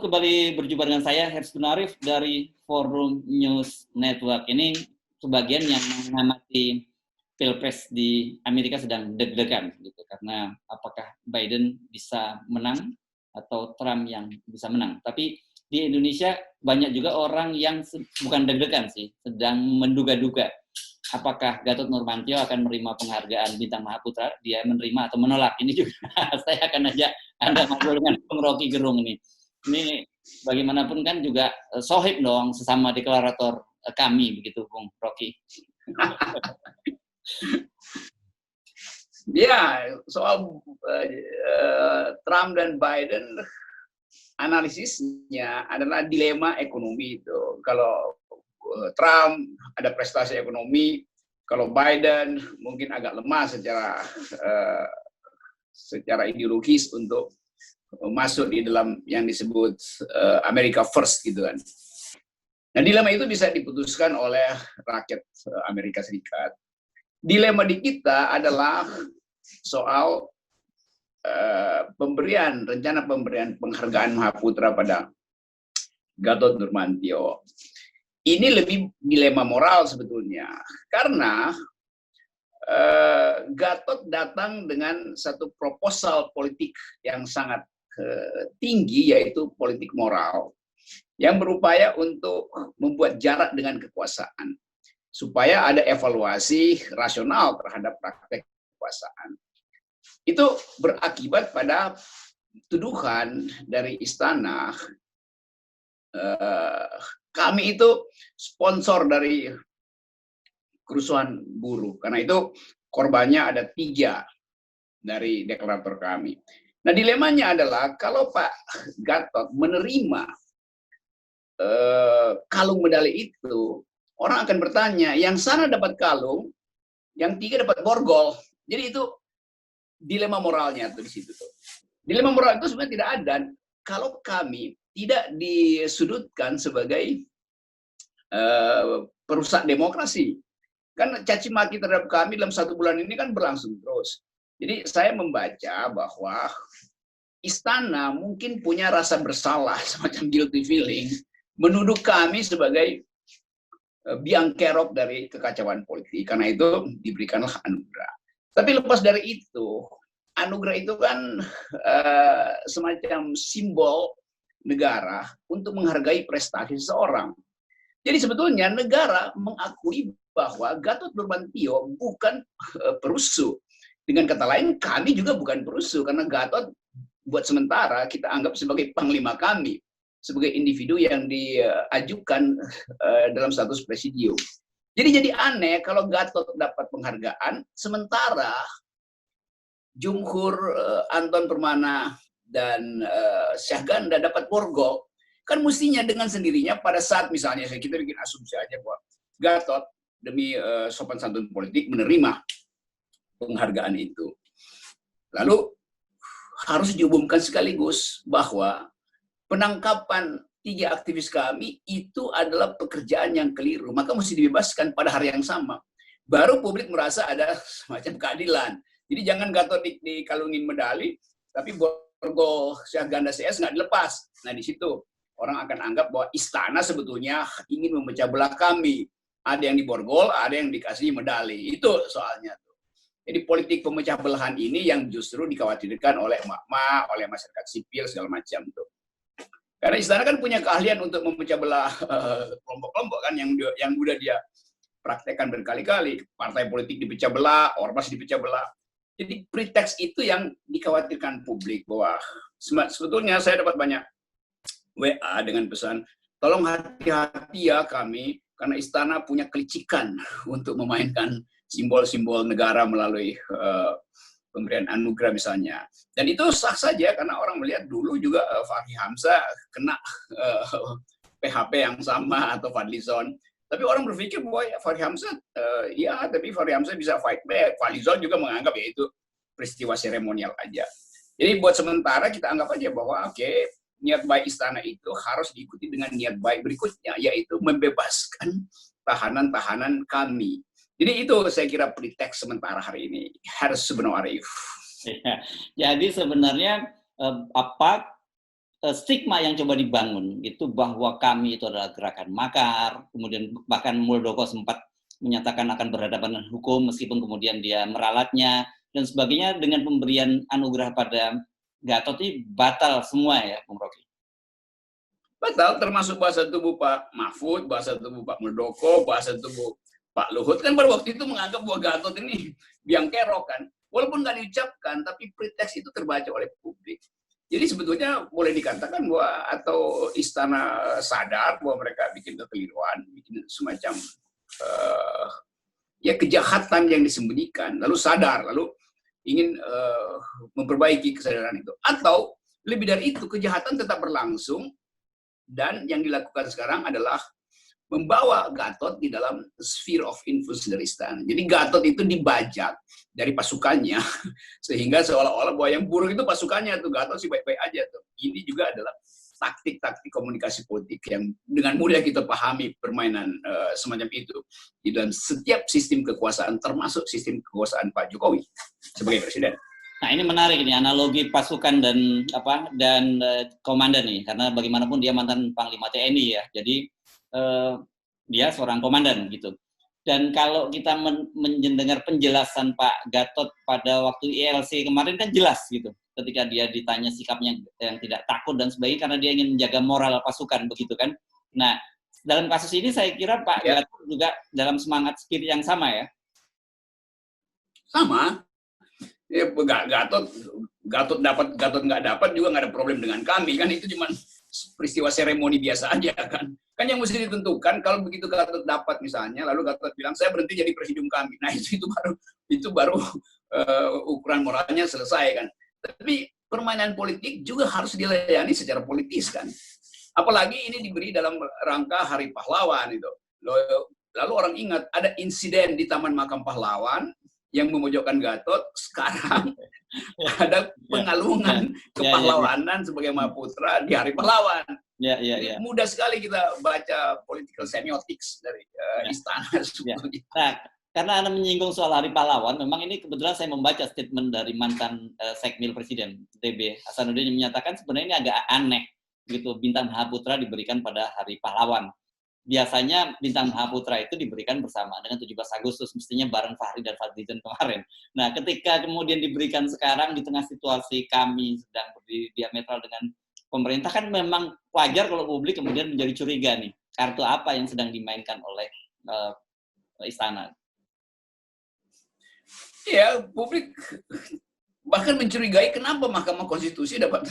kembali berjumpa dengan saya Herston Arif dari Forum News Network. Ini sebagian yang mengamati Pilpres di Amerika sedang deg-degan gitu, karena apakah Biden bisa menang atau Trump yang bisa menang. Tapi di Indonesia banyak juga orang yang bukan deg-degan sih, sedang menduga-duga apakah Gatot Nurmantio akan menerima penghargaan Bintang Mahaputra, dia menerima atau menolak. Ini juga saya akan ajak Anda ngobrol dengan Bung Rocky Gerung ini. Ini bagaimanapun kan juga sohib dong, sesama deklarator kami, begitu Bung Rocky. Ya, soal Trump dan Biden, analisisnya adalah dilema ekonomi itu. Kalau Trump ada prestasi ekonomi, kalau Biden mungkin agak lemah secara ideologis untuk masuk di dalam yang disebut America First gitu kan. Nah, dilema itu bisa diputuskan oleh rakyat Amerika Serikat. Dilema di kita adalah soal rencana pemberian penghargaan Mahaputra pada Gatot Nurmantio. Ini lebih dilema moral sebetulnya, karena Gatot datang dengan satu proposal politik yang sangat tinggi, yaitu politik moral, yang berupaya untuk membuat jarak dengan kekuasaan, supaya ada evaluasi rasional terhadap praktek kekuasaan. Itu berakibat pada tuduhan dari istana, kami itu sponsor dari kerusuhan buruh. Karena itu korbannya ada 3 dari deklarator kami. Nah, dilemanya adalah kalau Pak Gatot menerima kalung medali itu, orang akan bertanya, yang sana dapat kalung, yang 3 dapat borgol. Jadi itu dilema moralnya tuh di situ tuh. Dilema moral itu sebenarnya tidak ada kalau kami tidak disudutkan sebagai perusak demokrasi. Kan caci maki terhadap kami dalam 1 bulan ini kan berlangsung terus. Jadi saya membaca bahwa istana mungkin punya rasa bersalah, semacam guilty feeling, menuduh kami sebagai biang kerok dari kekacauan politik. Karena itu diberikanlah anugerah. Tapi lepas dari itu, anugerah itu kan semacam simbol negara untuk menghargai prestasi seseorang. Jadi sebetulnya negara mengakui bahwa Gatot Nurmantio bukan perusuh. Dengan kata lain, kami juga bukan perusuh, karena Gatot buat sementara kita anggap sebagai panglima kami, sebagai individu yang diajukan dalam status presidium. Jadi aneh kalau Gatot dapat penghargaan, sementara Jumhur, Anton Permana, dan Syahganda dapat borgol. Kan mestinya dengan sendirinya pada saat misalnya kita bikin asumsi aja bahwa Gatot demi sopan santun politik menerima penghargaan itu. Lalu harus diumumkan sekaligus bahwa penangkapan 3 aktivis kami itu adalah pekerjaan yang keliru, maka mesti dibebaskan pada hari yang sama. Baru publik merasa ada semacam keadilan. Jadi jangan Gatot dikalungin medali, tapi borgol Syahganda CS nggak dilepas. Nah, di situ orang akan anggap bahwa istana sebetulnya ingin memecah belah kami. Ada yang diborgol, ada yang dikasih medali. Itu soalnya. Jadi politik pemecah belahan ini yang justru dikhawatirkan oleh emak-emak, oleh masyarakat sipil segala macam tuh. Karena istana kan punya keahlian untuk memecah belah kelompok-kelompok kan yang udah dia praktekkan berkali-kali. Partai politik dipecah belah, ormas dipecah belah. Jadi preteks itu yang dikhawatirkan publik, bahwa sebetulnya saya dapat banyak WA dengan pesan, tolong hati-hati ya kami, karena istana punya kelicikan untuk memainkan simbol-simbol negara melalui pemberian anugerah misalnya. Dan itu sah saja karena orang melihat dulu juga Fahri Hamzah kena PHP yang sama atau Fadlizon. Tapi orang berpikir bahwa Fahri Hamzah, ya tapi Fahri Hamzah bisa fight back. Fadlizon juga menganggap ya itu peristiwa seremonial aja. Jadi buat sementara kita anggap aja bahwa oke, niat baik istana itu harus diikuti dengan niat baik berikutnya, yaitu membebaskan tahanan-tahanan kami. Jadi itu saya kira preteks sementara hari ini. Harus sebenarnya Arif. Ya, jadi sebenarnya apa stigma yang coba dibangun itu bahwa kami itu adalah gerakan makar, kemudian bahkan Muldoko sempat menyatakan akan berhadapan dengan hukum meskipun kemudian dia meralatnya dan sebagainya, dengan pemberian anugerah pada Gatot ini batal semua ya, Bung Rocky. Batal, termasuk bahasa tubuh Pak Mahfud, bahasa tubuh Pak Muldoko, bahasa tubuh Pak Luhut, kan pada waktu itu menganggap bahwa Gatot ini biang kerok kan. Walaupun nggak diucapkan, tapi preteks itu terbaca oleh publik. Jadi sebetulnya boleh dikatakan bahwa atau istana sadar bahwa mereka bikin kekeliruan, bikin semacam ya kejahatan yang disembunyikan, lalu sadar, lalu ingin memperbaiki kesadaran itu. Atau lebih dari itu, kejahatan tetap berlangsung, dan yang dilakukan sekarang adalah membawa Gatot di dalam sphere of influence dari istana. Jadi Gatot itu dibajak dari pasukannya, sehingga seolah-olah bahwa yang buruk itu pasukannya, tuh Gatot sih baik-baik aja tuh. Ini juga adalah taktik-taktik komunikasi politik yang dengan mudah kita pahami permainan semacam itu di dalam setiap sistem kekuasaan, termasuk sistem kekuasaan Pak Jokowi sebagai presiden. Nah, ini menarik ini analogi pasukan dan komandan nih, karena bagaimanapun dia mantan Panglima TNI ya. Jadi dia seorang komandan gitu. Dan kalau kita mendengar penjelasan Pak Gatot pada waktu ILC kemarin kan jelas gitu. Ketika dia ditanya sikapnya yang tidak takut dan sebagainya karena dia ingin menjaga moral pasukan begitu kan. Nah, dalam kasus ini saya kira Pak Gatot juga dalam semangat spirit yang sama ya. Sama. Ya, Gatot dapat, Gatot nggak dapat juga nggak ada problem dengan kami kan, itu cuma peristiwa seremoni biasa aja kan. Kan yang mesti ditentukan kalau begitu Gatot dapat misalnya, lalu Gatot bilang saya berhenti jadi presidium kami. Nah itu baru ukuran moralnya selesai kan. Tapi permainan politik juga harus dilayani secara politis kan. Apalagi ini diberi dalam rangka Hari Pahlawan itu. Lalu orang ingat ada insiden di Taman Makam Pahlawan yang memojokkan Gatot, sekarang ada pengalungan kepahlawanan sebagai Mahaputra di Hari Pahlawan. Jadi mudah sekali kita baca political semiotics dari istana. Nah, karena Anda menyinggung soal Hari Pahlawan, memang ini kebetulan saya membaca statement dari mantan Sekmil Presiden TB Hasanuddin yang menyatakan sebenarnya ini agak aneh gitu, bintang Mahaputra diberikan pada Hari Pahlawan. Biasanya bintang Mahaputra itu diberikan bersama dengan 17 Agustus, mestinya bareng Fahri dan Fadlizon kemarin. Nah, ketika kemudian diberikan sekarang di tengah situasi kami sedang diametral dengan pemerintah, kan memang wajar kalau publik kemudian menjadi curiga nih, kartu apa yang sedang dimainkan oleh istana. Ya, publik bahkan mencurigai kenapa Mahkamah Konstitusi dapat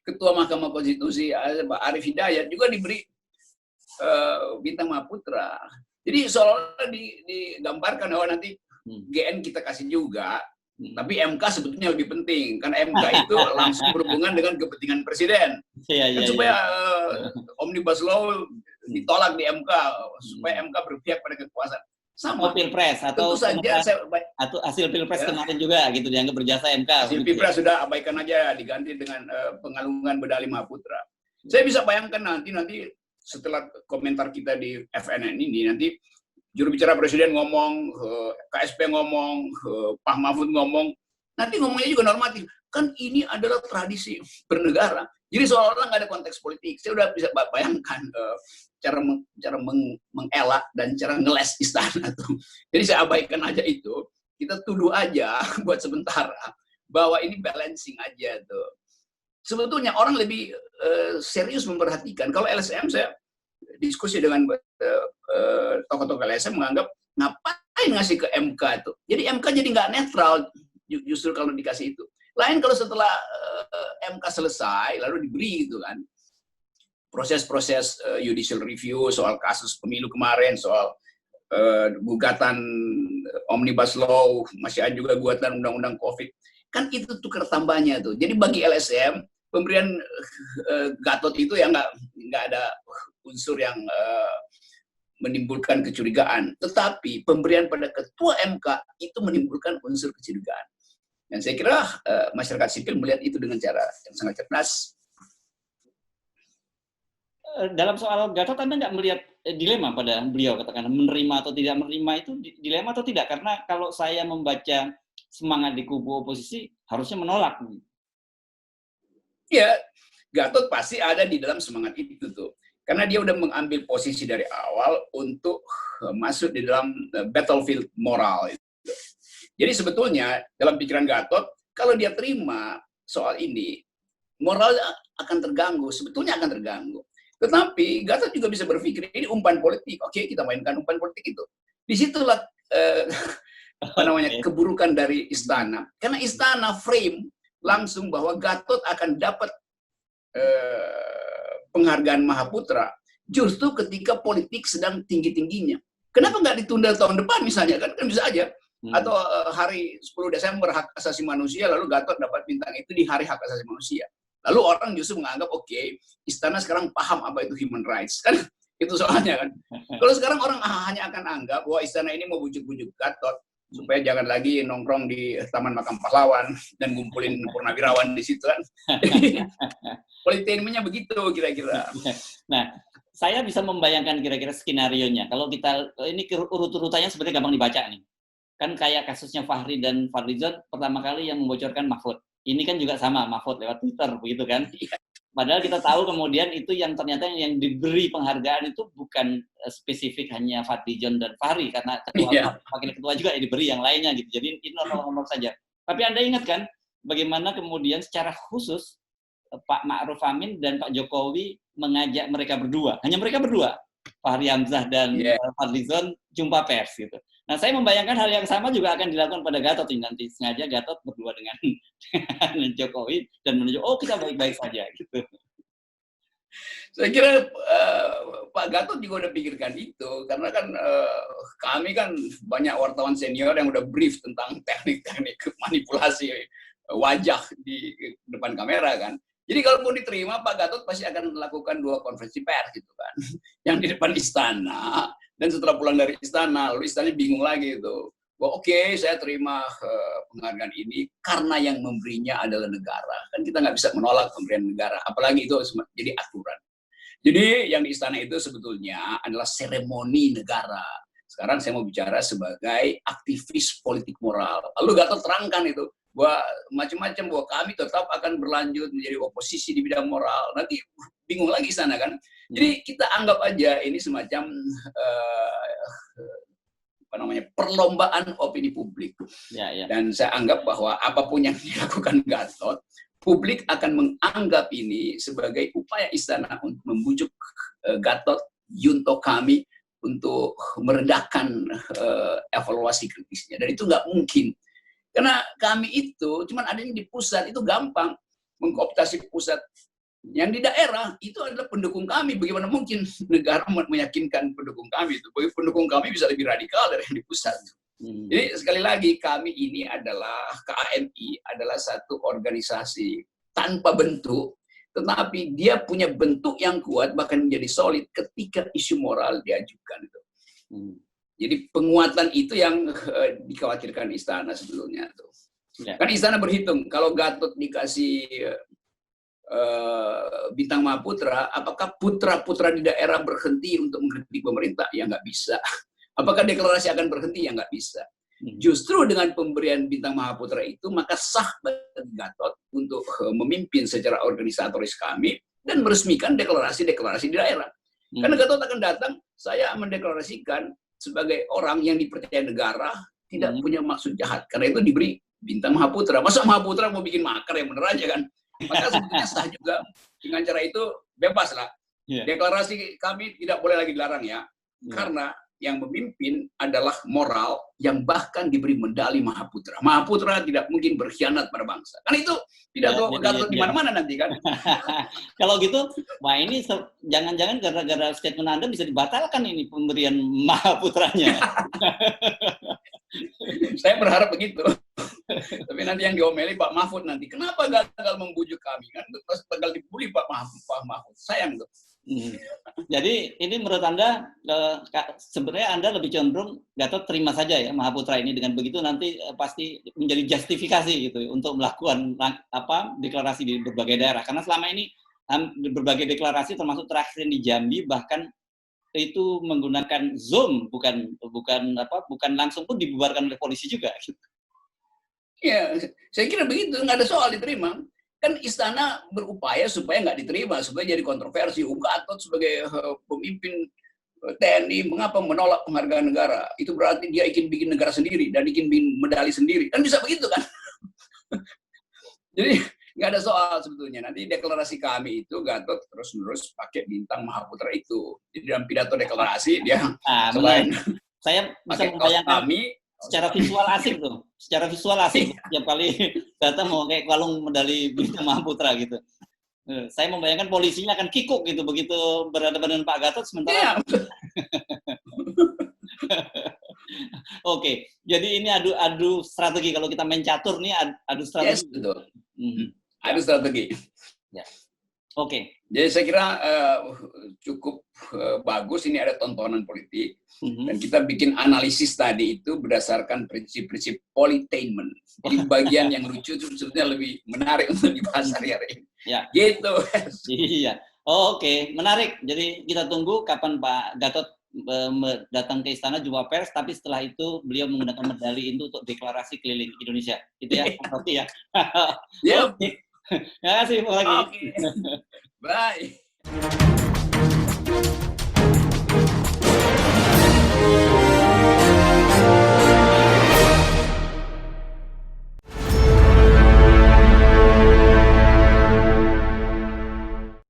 Ketua Mahkamah Konstitusi Pak Arief Hidayat juga diberi bintang Mahaputra. Jadi seolah-olah digambarkan bahwa nanti GN kita kasih juga, tapi MK sebetulnya lebih penting, karena MK itu langsung berhubungan dengan kepentingan presiden. Supaya Omnibus Law ditolak di MK, supaya MK berpihak pada kekuasaan. Sama. Pilpres atau hasil Pilpres kemarin juga gitu dianggap berjasa MK. Hasil Pilpres sudah abaikan aja, diganti dengan pengalungan medali Mahaputra. Saya bisa bayangkan nanti setelah komentar kita di FNN ini, nanti juru bicara presiden ngomong, KSP ngomong, Pak Mahfud ngomong, nanti ngomongnya juga normatif. Kan ini adalah tradisi bernegara. Jadi seolah-olah nggak ada konteks politik. Saya udah bisa bayangkan cara mengelak dan cara ngeles istana tuh. Jadi saya abaikan aja itu. Kita tuduh aja buat sementara bahwa ini balancing aja tuh. Sebetulnya orang lebih serius memperhatikan. Kalau LSM, saya diskusi dengan tokoh-tokoh LSM menganggap ngapain ngasih ke MK itu. Jadi MK jadi nggak netral justru kalau dikasih itu. Lain kalau setelah MK selesai lalu diberi gitu kan. Proses-proses judicial review soal kasus pemilu kemarin, soal gugatan Omnibus Law, masih ada juga gugatan undang-undang COVID. Kan itu tukar tambahnya tuh. Jadi bagi LSM, pemberian Gatot itu ya nggak ada unsur yang menimbulkan kecurigaan. Tetapi pemberian pada Ketua MK itu menimbulkan unsur kecurigaan. Dan saya kira masyarakat sipil melihat itu dengan cara yang sangat cerdas. Dalam soal Gatot, Anda nggak melihat dilema pada beliau, katakan menerima atau tidak menerima itu dilema atau tidak? Karena kalau saya membaca semangat di kubu oposisi, harusnya menolak. Ya, Gatot pasti ada di dalam semangat itu tuh. Karena dia udah mengambil posisi dari awal untuk masuk di dalam battlefield moral. Jadi sebetulnya dalam pikiran Gatot, kalau dia terima soal ini, moral akan terganggu, sebetulnya akan terganggu. Tetapi Gatot juga bisa berpikir, ini umpan politik, oke kita mainkan umpan politik itu. Disitulah keburukan dari istana. Karena istana frame langsung bahwa Gatot akan dapat penghargaan Mahaputra justru ketika politik sedang tinggi-tingginya. Kenapa nggak ditunda tahun depan misalnya, kan bisa aja. Atau hari 10 Desember hak asasi manusia, lalu Gatot dapat bintang itu di hari hak asasi manusia. Lalu orang justru menganggap, oke, istana sekarang paham apa itu human rights. Kan itu soalnya kan. Kalau sekarang orang hanya akan anggap bahwa istana ini mau bujuk-bujuk Gatot, supaya jangan lagi nongkrong di Taman Makam Pahlawan dan ngumpulin purnawirawan di situ kan. Politeimenya begitu kira-kira. Nah, saya bisa membayangkan kira-kira skenario-nya. Kalau kita, ini urut-urutannya sebenarnya gampang dibaca nih. Kan kayak kasusnya Fahri dan Fadlizon, pertama kali yang membocorkan Mahfud. Ini kan juga sama, Mahfud lewat Twitter, begitu kan? Padahal kita tahu kemudian itu yang ternyata yang diberi penghargaan itu bukan spesifik hanya Fadlizon dan Fahri, karena wakil ketua juga yang diberi yang lainnya gitu. Jadi ini nomor saja. Tapi Anda ingat kan bagaimana kemudian secara khusus Pak Ma'ruf Amin dan Pak Jokowi mengajak mereka berdua, hanya mereka berdua, Fahri Hamzah dan Fadlizon jumpa pers gitu. Nah, saya membayangkan hal yang sama juga akan dilakukan pada Gatot ini nanti. Sengaja Gatot berdua dengan Jokowi dan menunjuk, oh kita baik-baik saja gitu. Saya kira Pak Gatot juga udah pikirkan itu, karena kan kami kan banyak wartawan senior yang udah brief tentang teknik-teknik manipulasi wajah di depan kamera kan. Jadi kalau mau diterima, Pak Gatot pasti akan melakukan 2 konferensi pers gitu kan. Yang di depan istana, dan setelah pulang dari istana, lalu istana bingung lagi itu. Oke, saya terima penghargaan ini karena yang memberinya adalah negara. Kan kita nggak bisa menolak pemberian negara, apalagi itu jadi aturan. Jadi yang di istana itu sebetulnya adalah seremoni negara. Sekarang saya mau bicara sebagai aktivis politik moral. Lalu Gatot terangkan itu, bahwa macam-macam, bahwa kami tetap akan berlanjut menjadi oposisi di bidang moral. Nanti bingung lagi sana kan. Jadi kita anggap aja ini semacam perlombaan opini publik. Dan saya anggap bahwa apapun yang dilakukan Gatot, publik akan menganggap ini sebagai upaya istana untuk membujuk Gatot, Yunto kami, untuk meredakan evaluasi kritisnya. Dan itu nggak mungkin. Karena kami itu cuman adanya di pusat, itu gampang mengkooptasi pusat. Yang di daerah itu adalah pendukung kami. Bagaimana mungkin negara meyakinkan pendukung kami itu? Bagi pendukung kami bisa lebih radikal dari yang di pusat. Jadi sekali lagi kami ini adalah KAMI adalah satu organisasi tanpa bentuk, tetapi dia punya bentuk yang kuat bahkan menjadi solid ketika isu moral diajukan itu. Jadi penguatan itu yang dikhawatirkan istana sebelumnya tuh. Kan istana berhitung kalau Gatot dikasih bintang Mahaputra, apakah putra-putra di daerah berhenti untuk mengkritik pemerintah? Ya nggak bisa. Apakah deklarasi akan berhenti? Ya nggak bisa. Justru dengan pemberian bintang Mahaputra itu maka sah bagi Gatot untuk memimpin secara organisatoris kami dan meresmikan deklarasi-deklarasi di daerah. Karena Gatot akan datang, saya mendeklarasikan sebagai orang yang dipercaya negara, tidak punya maksud jahat. Karena itu diberi bintang Mahaputra. Masa Mahaputra mau bikin makar, yang bener aja kan? Maka sebetulnya sah juga. Dengan cara itu bebas lah. Deklarasi kami tidak boleh lagi dilarang ya. Karena yang memimpin adalah moral yang bahkan diberi medali Mahaputra. Mahaputra tidak mungkin berkhianat pada bangsa. Kan itu tidak tahu Gatot di mana-mana nanti kan. Kalau gitu, wah ini jangan-jangan gara-gara statement Anda bisa dibatalkan ini pemberian Mahaputranya. Saya berharap begitu. Tapi nanti yang diomeli Pak Mahfud nanti. Kenapa gagal membujuk kami? Kan gagal dibully Pak Mahfud. Sayang tuh. Jadi ini menurut Anda sebenarnya Anda lebih cenderung Gatot terima saja ya Mahaputra ini, dengan begitu nanti pasti menjadi justifikasi gitu untuk melakukan deklarasi di berbagai daerah, karena selama ini berbagai deklarasi termasuk terakhir di Jambi bahkan itu menggunakan Zoom, bukan langsung pun dibubarkan oleh polisi juga gitu. Ya, saya kira begitu, nggak ada soal diterima. kan istana berupaya supaya nggak diterima, supaya jadi kontroversi. Gatot sebagai pemimpin TNI mengapa menolak penghargaan negara? Itu berarti dia ingin bikin negara sendiri dan ingin bikin medali sendiri. Kan bisa begitu kan? Jadi nggak ada soal sebetulnya. Nanti deklarasi kami itu Gatot terus-menerus pakai bintang Mahaputra itu. Jadi dalam pidato deklarasi dia selain saya bisa pakai kaos membayangkan kami, secara visual asik tuh. Secara visual asik tiap kali datang mau kayak kalung medali bintang Mahaputra gitu. Saya membayangkan polisinya akan kikuk gitu begitu berhadapan dengan Pak Gatot sementara. Oke, jadi ini adu strategi. Kalau kita main catur nih adu strategi. Yes, betul. Adu strategi. Ya. Oke. Jadi saya kira cukup bagus ini ada tontonan politik dan kita bikin analisis tadi itu berdasarkan prinsip-prinsip politainment. Jadi bagian yang lucu itu sebetulnya lebih menarik untuk dibahas hari-hari ini. Ya. Gitu. Iya. Oke, menarik. Jadi kita tunggu kapan Pak Gatot datang ke istana jumpa pers, tapi setelah itu beliau menggunakan medali itu untuk deklarasi keliling Indonesia. Itu ya, Pak Roti ya. Yep. Terima kasih Pak lagi. Okay. Bye.